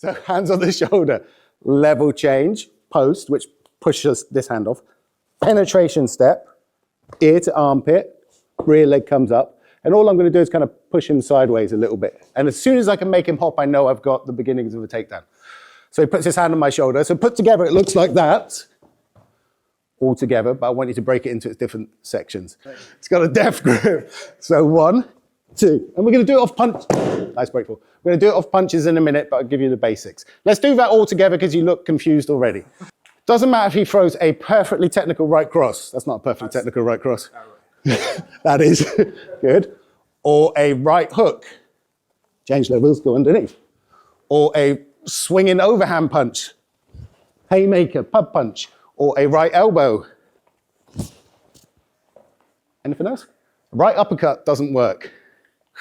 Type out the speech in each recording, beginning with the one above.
So hands on the shoulder, level change, post, which pushes this hand off, penetration step, ear to armpit, rear leg comes up, and all I'm going to do is kind of push him sideways a little bit. And as soon as I can make him hop, I know I've got the beginnings of a takedown. So he puts his hand on my shoulder. So put together, it looks like that, all together, but I want you to break it into its different sections. It's got a death grip. So 1, 2, and we're going to do it off punch. Nice breakful. We're going to do it off punches in a minute, but I'll give you the basics. Let's do that all together because you look confused already. Doesn't matter if he throws a perfectly technical right cross. That's not a perfectly technical right cross. That is good. Or a right hook. Change levels, go underneath. Or a swinging overhand punch. Haymaker, pub punch. Or a right elbow. Anything else? Right uppercut doesn't work.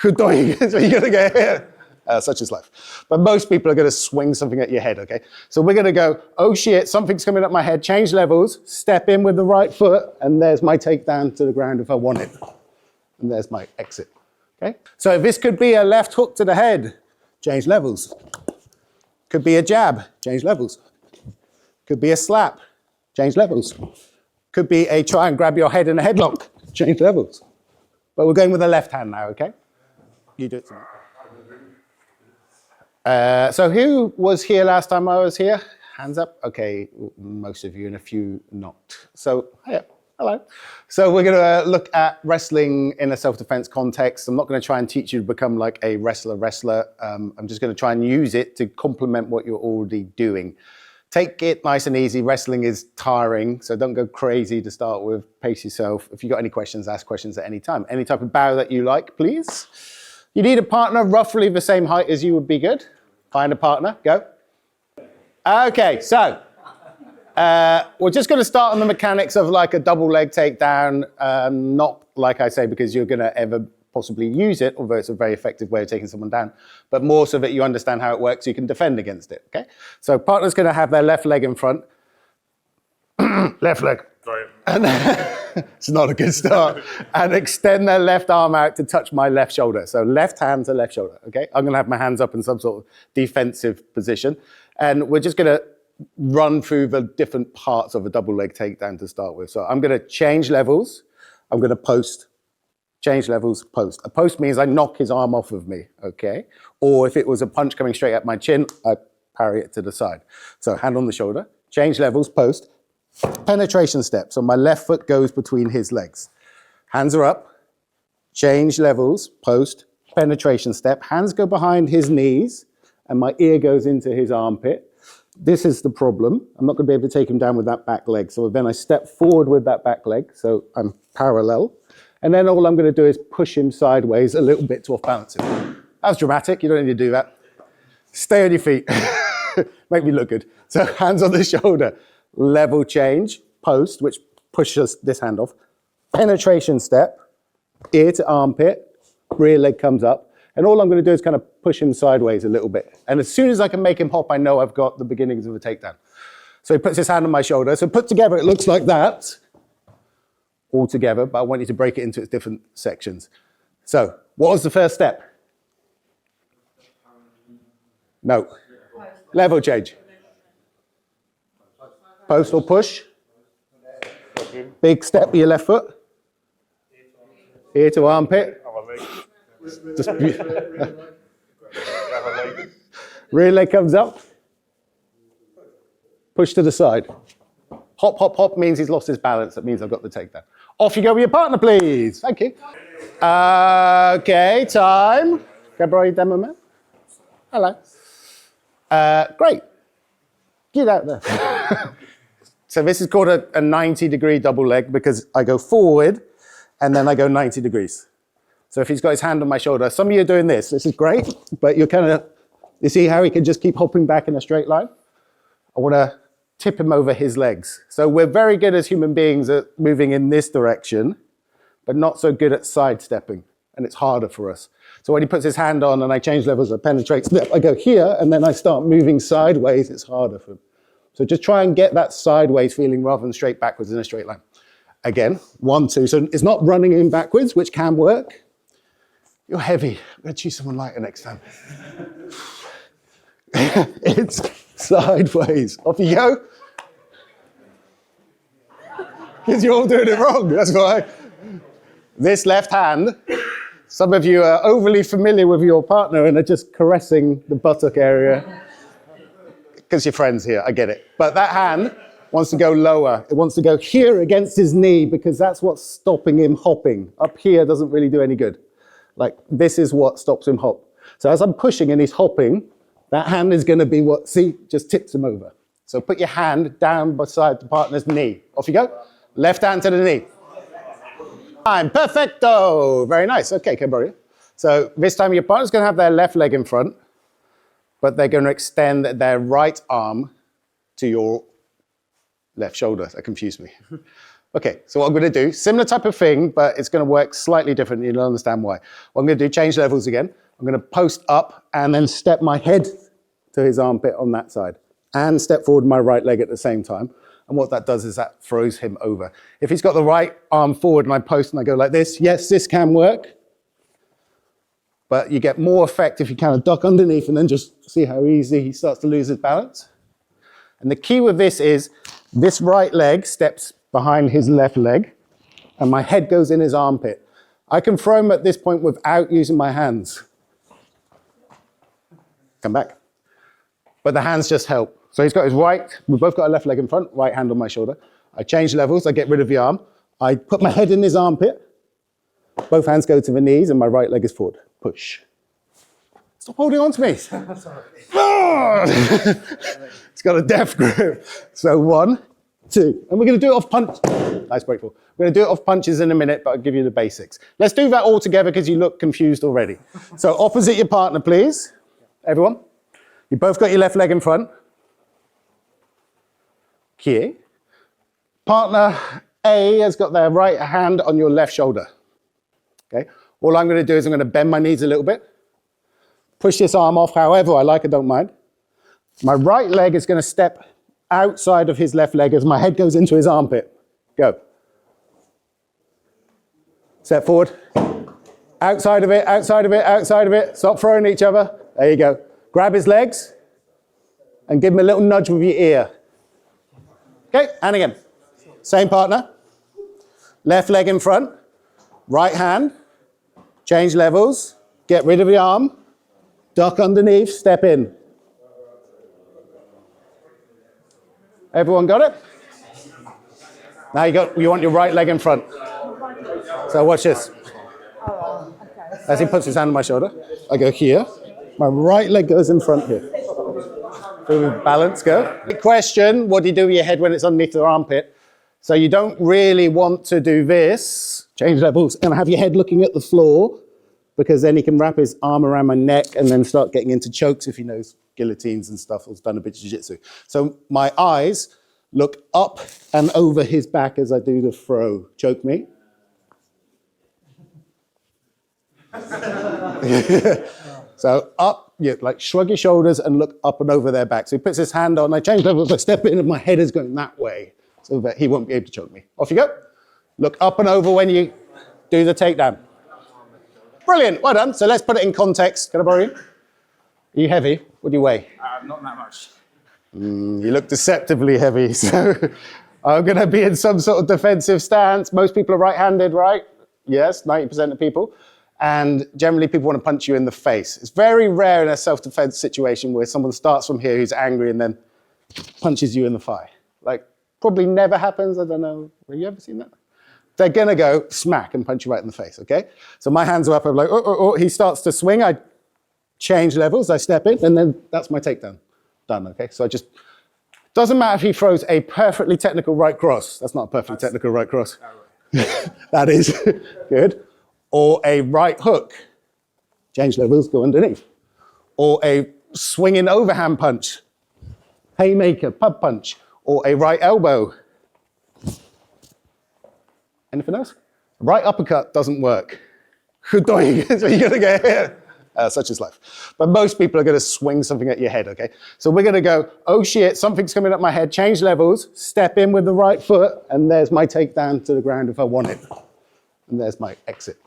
So you're going to get hit. Such is life. But most people are going to swing something at your head, okay? So we're going to go, oh shit, something's coming at my head, change levels, step in with the right foot, and there's my takedown to the ground if I want it. And there's my exit, okay? So this could be a left hook to the head, change levels. Could be a jab, change levels. Could be a slap, change levels. Could be a try and grab your head in a headlock, change levels. But we're going with the left hand now, okay? You do it tonight. So who was here last time I was here? Hands up. Okay, most of you and a few not. So, yeah, hello. So we're going to look at wrestling in a self-defense context. I'm not going to try and teach you to become like a wrestler. I'm just going to try and use it to complement what you're already doing. Take it nice and easy. Wrestling is tiring, so don't go crazy to start with. Pace yourself. If you've got any questions, ask questions at any time. Any type of bow that you like, please. You need a partner roughly the same height as you would be good. Find a partner, go. Okay, so we're just going to start on the mechanics of like a double leg takedown. Not like I say because you're going to ever possibly use it, although it's a very effective way of taking someone down, but more so that you understand how it works so you can defend against it, okay? So partner's going to have their left leg in front. Left leg. Sorry. And it's not a good start. And extend their left arm out to touch my left shoulder. So left hand to left shoulder, okay? I'm going to have my hands up in some sort of defensive position. And we're just going to run through the different parts of a double leg takedown to start with. So I'm going to change levels. I'm going to post. Change levels, post. A post means I knock his arm off of me, okay? Or if it was a punch coming straight at my chin, I parry it to the side. So hand on the shoulder, change levels, post. Penetration step, so my left foot goes between his legs. Hands are up, change levels, post, penetration step. Hands go behind his knees, and my ear goes into his armpit. This is the problem. I'm not going to be able to take him down with that back leg. So then I step forward with that back leg, so I'm parallel. And then all I'm going to do is push him sideways a little bit to off-balance him. That was dramatic. You don't need to do that. Stay on your feet. Make me look good. So hands on the shoulder. Level change, post, which pushes this hand off. Penetration step, ear to armpit, rear leg comes up. And all I'm going to do is kind of push him sideways a little bit. And as soon as I can make him hop, I know I've got the beginnings of a takedown. So he puts his hand on my shoulder. So put together, it looks like that. All together, but I want you to break it into its different sections. So, what was the first step? No. Level change. Post or push. Big step with your left foot. Ear to armpit. Just rear leg comes up. Push to the side. Hop, hop, hop means he's lost his balance. That means I've got the takedown. Off you go with your partner, please. Thank you. Okay, time. Can I borrow your demo, man? Hello. Great. Get out there. So this is called a 90-degree double leg because I go forward and then I go 90 degrees. So if he's got his hand on my shoulder, some of you are doing this. This is great, but you're kind of, you see how he can just keep hopping back in a straight line? I want to tip him over his legs. So we're very good as human beings at moving in this direction, but not so good at sidestepping, and it's harder for us. So when he puts his hand on and I change levels, I penetrate step, I go here, and then I start moving sideways, it's harder for him. So just try and get that sideways feeling rather than straight backwards in a straight line. Again, 1, 2, so it's not running in backwards, which can work. You're heavy, I'm gonna choose someone lighter next time. It's sideways. Off you go. Because you're all doing it wrong, that's why. This left hand, some of you are overly familiar with your partner and are just caressing the buttock area. Because you're friends here, I get it. But that hand wants to go lower. It wants to go here against his knee because that's what's stopping him hopping. Up here doesn't really do any good. Like, this is what stops him hop. So as I'm pushing and he's hopping, that hand is going to be what, see, just tips him over. So put your hand down beside the partner's knee. Off you go. Left hand to the knee. Fine, perfecto. Very nice. Okay, can I borrow you? So this time your partner's going to have their left leg in front, but they're going to extend their right arm to your left shoulder. That confused me. Okay, so what I'm going to do, similar type of thing, but it's going to work slightly different. You'll understand why. What I'm going to do, change levels again. I'm going to post up and then step my head to his armpit on that side and step forward my right leg at the same time. And what that does is that throws him over. If he's got the right arm forward and I post and I go like this, yes, this can work. But you get more effect if you kind of duck underneath and then just see how easy he starts to lose his balance. And the key with this is this right leg steps behind his left leg and my head goes in his armpit. I can throw him at this point without using my hands. Come back. But the hands just help. So he's got his right, we've both got a left leg in front, right hand on my shoulder. I change levels, I get rid of the arm. I put my head in his armpit. Both hands go to the knees and my right leg is forward. Push. Stop holding on to me. It's got a death grip. So 1, 2. And we're going to do it off punch. Nice breakful. We're going to do it off punches in a minute, but I'll give you the basics. Let's do that all together because you look confused already. So opposite your partner, please. Everyone. You both got your left leg in front. Here. Partner A has got their right hand on your left shoulder. Okay. All I'm going to do is I'm going to bend my knees a little bit. Push this arm off however I like, I don't mind. My right leg is going to step outside of his left leg as my head goes into his armpit. Go. Step forward. Outside of it, outside of it, outside of it. Stop throwing at each other. There you go. Grab his legs and give him a little nudge with your ear. Okay, and again. Same partner. Left leg in front. Right hand. Change levels. Get rid of the arm. Duck underneath. Step in. Everyone got it? Now you want your right leg in front. So watch this. As he puts his hand on my shoulder, I go here. My right leg goes in front here. So balance, go. Big question, what do you do with your head when it's underneath the armpit? So you don't really want to do this, change levels, and have your head looking at the floor, because then he can wrap his arm around my neck and then start getting into chokes if he knows guillotines and stuff, or has done a bit of jiu-jitsu. So my eyes look up and over his back as I do the throw. Choke me. So up, you like shrug your shoulders and look up and over their back. So he puts his hand on, I change levels, I step in and my head is going that way so that he won't be able to choke me. Off you go. Look up and over when you do the takedown. Brilliant, well done. So let's put it in context. Can I borrow you? Are you heavy? What do you weigh? Not that much. You look deceptively heavy. So I'm going to be in some sort of defensive stance. Most people are right-handed, right? Yes, 90% of people. And generally people want to punch you in the face. It's very rare in a self-defense situation where someone starts from here who's angry and then punches you in the thigh. Like, probably never happens. I don't know. Have you ever seen that? They're going to go smack and punch you right in the face, okay? So my hands are up. I'm like, oh, oh, oh. He starts to swing. I change levels. I step in, and then that's my takedown. Done, okay? So I just, doesn't matter if he throws a perfectly technical right cross. That's not a perfectly technical right cross. That is good. Or a right hook. Change levels, go underneath. Or a swinging overhand punch. Haymaker, pub punch. Or a right elbow. Anything else? Right uppercut doesn't work. So you're going to get hit. Such is life. But most people are going to swing something at your head, okay? So we're going to go, oh shit, something's coming at my head, change levels, step in with the right foot, and there's my takedown to the ground if I want it. And there's my exit.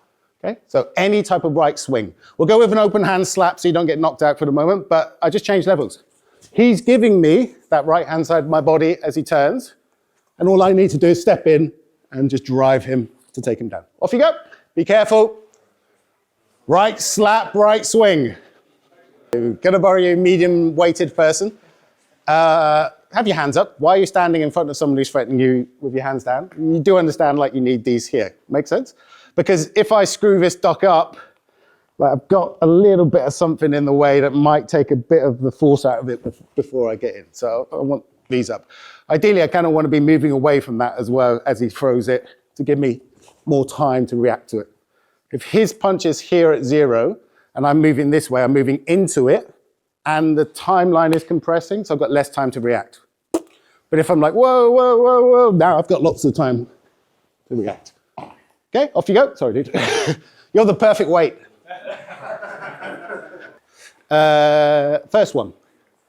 Okay, so any type of right swing. We'll go with an open hand slap so you don't get knocked out for the moment, but I just changed levels. He's giving me that right hand side of my body as he turns, and all I need to do is step in and just drive him to take him down. Off you go. Be careful. Right slap, right swing. Gonna borrow you a medium weighted person. Have your hands up. Why are you standing in front of someone who's threatening you with your hands down? You do understand like you need these here. Make sense? Because if I screw this duck up, like I've got a little bit of something in the way that might take a bit of the force out of it before I get in. So I want these up. Ideally, I kind of want to be moving away from that as well as he throws it to give me more time to react to it. If his punch is here at 0 and I'm moving this way, I'm moving into it and the timeline is compressing, so I've got less time to react. But if I'm like, whoa, whoa, whoa, whoa, now I've got lots of time to react. Okay, off you go. Sorry, dude. You're the perfect weight. First one.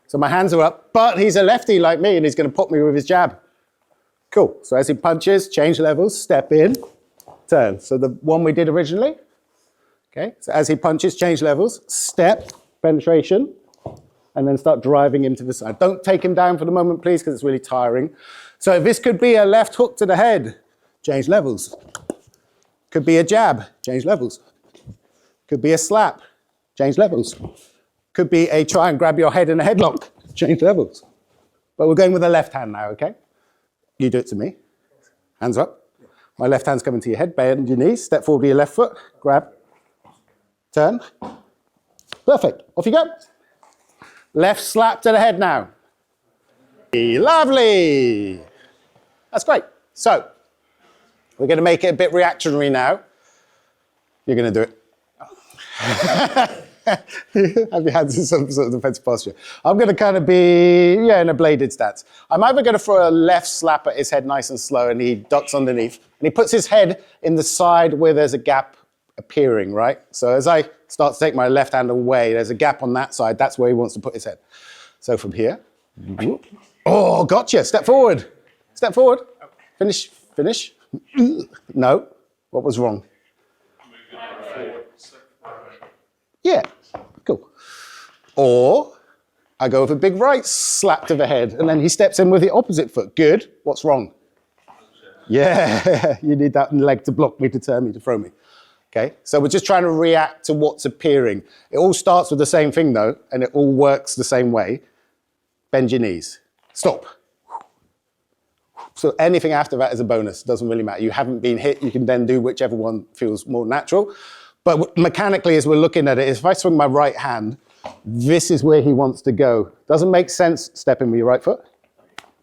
So my hands are up, but he's a lefty like me and he's going to pop me with his jab. Cool. So as he punches, change levels, step in, turn. So the one we did originally. Okay, so as he punches, change levels, step, penetration, and then start driving him to the side. Don't take him down for the moment, please, because it's really tiring. So this could be a left hook to the head, change levels. Could be a jab, change levels. Could be a slap, change levels. Could be a try and grab your head in a headlock, change levels. But we're going with the left hand now, okay? You do it to me. Hands up. My left hand's coming to your head, bend your knees, step forward with your left foot, grab, turn. Perfect, off you go. Left slap to the head now. Lovely. That's great. So, we're going to make it a bit reactionary now. You're going to do it. Have your hands in some sort of defensive posture. I'm going to kind of be, in a bladed stance. I'm either going to throw a left slap at his head nice and slow and he ducks underneath. And he puts his head in the side where there's a gap appearing, right? So as I start to take my left hand away, there's a gap on that side. That's where he wants to put his head. So from here. Oh, gotcha. Step forward. Step forward. Finish. Finish. No. What was wrong? Yeah. Cool. Or I go with a big right slap to the head and then he steps in with the opposite foot. Good. What's wrong? Yeah. You need that leg to block me, to turn me, to throw me. Okay, so we're just trying to react to what's appearing. It all starts with the same thing though, and it all works the same way. Bend your knees. Stop. So anything after that is a bonus. Doesn't really matter. You haven't been hit. You can then do whichever one feels more natural. But mechanically, as we're looking at it, if I swing my right hand, this is where he wants to go. Doesn't make sense. Step in with your right foot.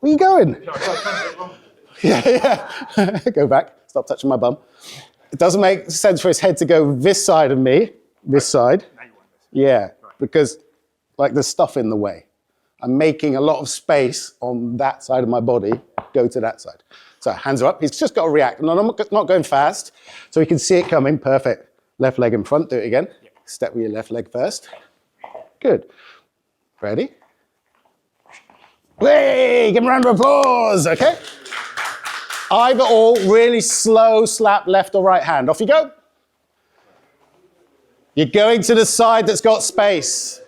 Where are you going? Yeah. Go back. Stop touching my bum. It doesn't make sense for his head to go this side of me, this side. Yeah, because like there's stuff in the way. I'm making a lot of space on that side of my body, go to that side. So hands are up, he's just got to react. And I'm not going fast, so he can see it coming, perfect. Left leg in front, do it again. Step with your left leg first. Good. Ready? Hey, give him a round of applause, okay? Either or, really slow slap left or right hand. Off you go. You're going to the side that's got space.